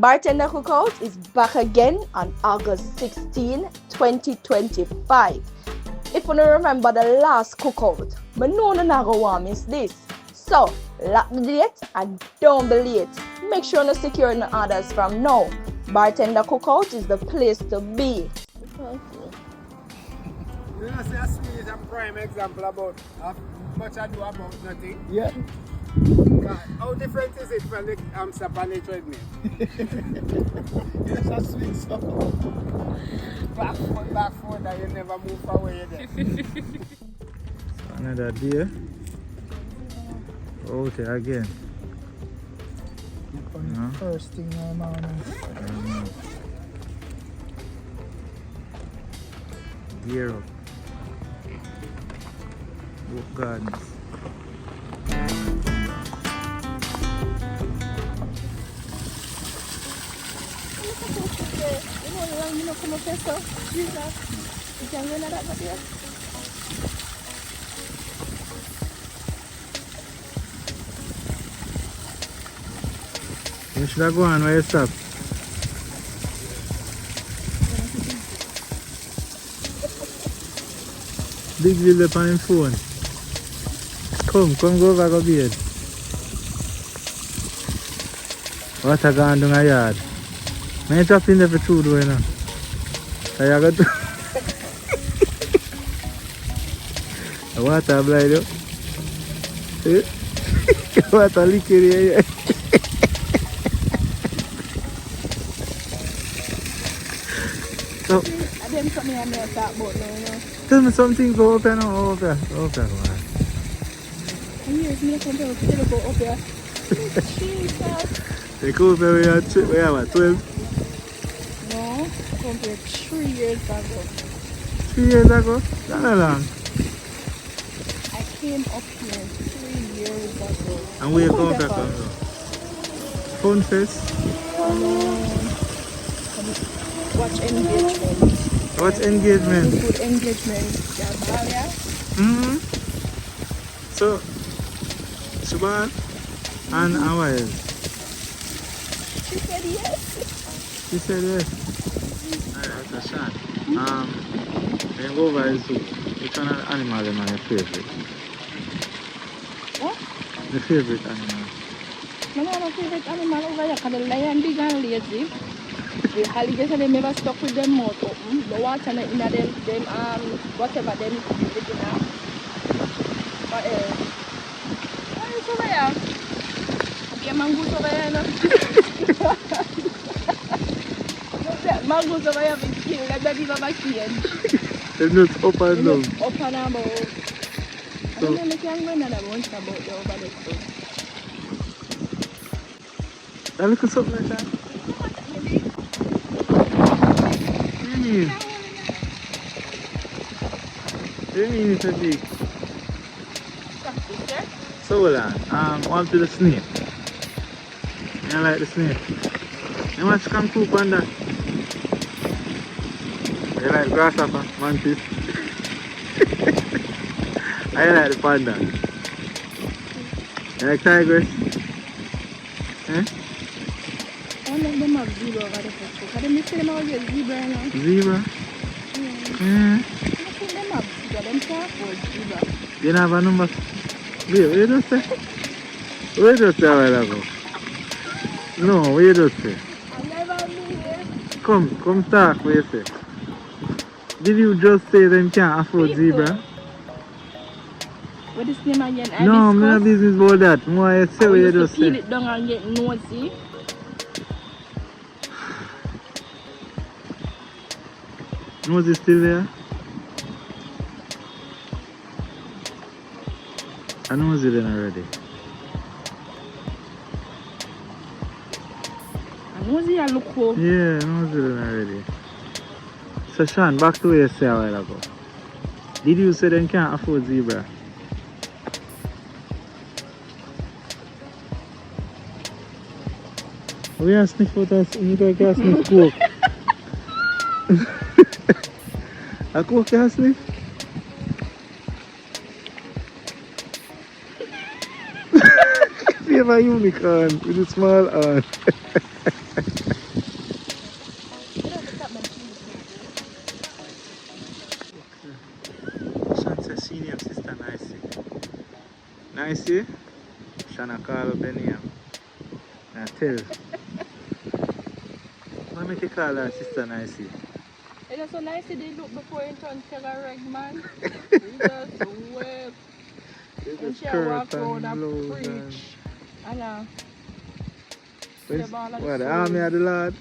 Bartender Cookout is back again on August 16, 2025. If you don't remember the last cookout, but no go want miss this. So, lock the date and don't be late. Make sure you secure the orders from now. Bartender Cookout is the place to be. You know, say a sweet is a prime example about how much I do about nothing. Yeah. How different is it from the step on the treadmill? It's a sweet stuff. Back foot, and you never move from where you're there. Another day. Okay, again. First thing in the morning. Gear up. Walk gardens. You should have gone where you stop. Big Bill up on his phone. Come go over go bed. What a gone down a yard. I drop in there for 2 doing now. I got to. The water blind you. Water leaking here. So, tell me something, go up here now, go up here. Go up here, go on. Jesus. They go up here, we are what, 12? No, compared 3 years ago. 3 years ago? That's not long. I came up here 3 years ago. And where you come up here from? Phone face? Watch engagement. What's engagement? Good engagement. Mm-hmm. So, Subhan and Awais. She said yes. She said yes. Alright, so Sean. When you go over the zoo, which one of the animal is your favorite? What? The favorite animal? No, my favorite animal over here, because the lion big and lazy. The alligators, they never stuck with them mouth open. The water in them whatever them living now. What else? What is over here? Be a mongoose over here, no? Mongoose over here been killed, like that is over here. They're not up and down. Up and about. I don't know, I can't remember that once about the over there. That look something like that. What do you mean? What do you mean it's a big? So hold on. On to the snake. I like the snake. You want to come poop on that? You like grasshopper, mantis? I like the panda. You like tigers? Eh? All of them have zebra over the Facebook. I didn't see them all get zebra now. Zebra? Yeah. Yeah. I think them have zebra. Them can't afford zebra. You don't have a number? Wait, what you just say? What you just say a while ago? No, what you just say? I never knew it. Come talk, what you say? Did you just say them can't afford zebra? What is the name again? No, I'm not business about that. More I say what you just peel say. it down and get nosy. Nose is still there? I know it's then already. And nosy I look for. Yeah, I know it's then already. So Sean, back to what you said a while ago. Did you say they can't afford zebra? We are sniff out us, you can't sniff coke. A coke can't sniff? You have a unicorn with a small horn. Nicey. Shana call up the name. And tell. Why make you call her sister Nicey? It is so nice they look before you turn Terra Reg, man. He just whip. And she walk around and preach. And what, the army of the Lord?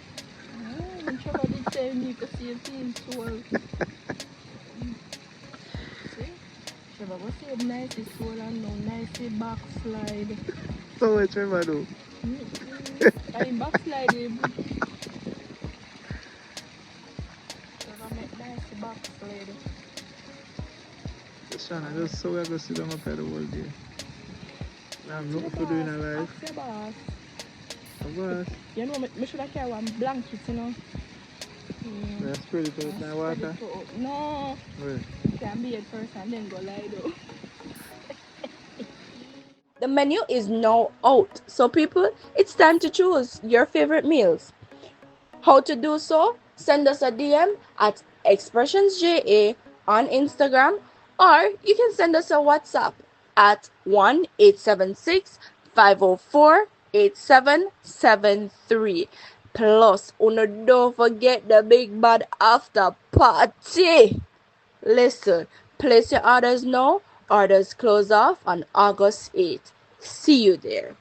And Trevor did say me to save his soul. See? Trevor go save nice soul and no nice backslide. So what Trevor do? I backslide him. Trevor make nice backslide. Shana, just so we go sit down up here the whole day. I'm looking for doing a life. Ask your boss. Boss. You know, I should have carry one blanket, you know. Yeah, spread it out in the water? No. Where? You can be it first and then go lie down. The menu is now out. So people, it's time to choose your favorite meals. How to do so? Send us a DM at Xpressionzja on Instagram, or you can send us a WhatsApp at 1-876-504-8773. Plus, don't forget the big bad after party. Listen, place your orders now. Orders close off on August 8th. See you there.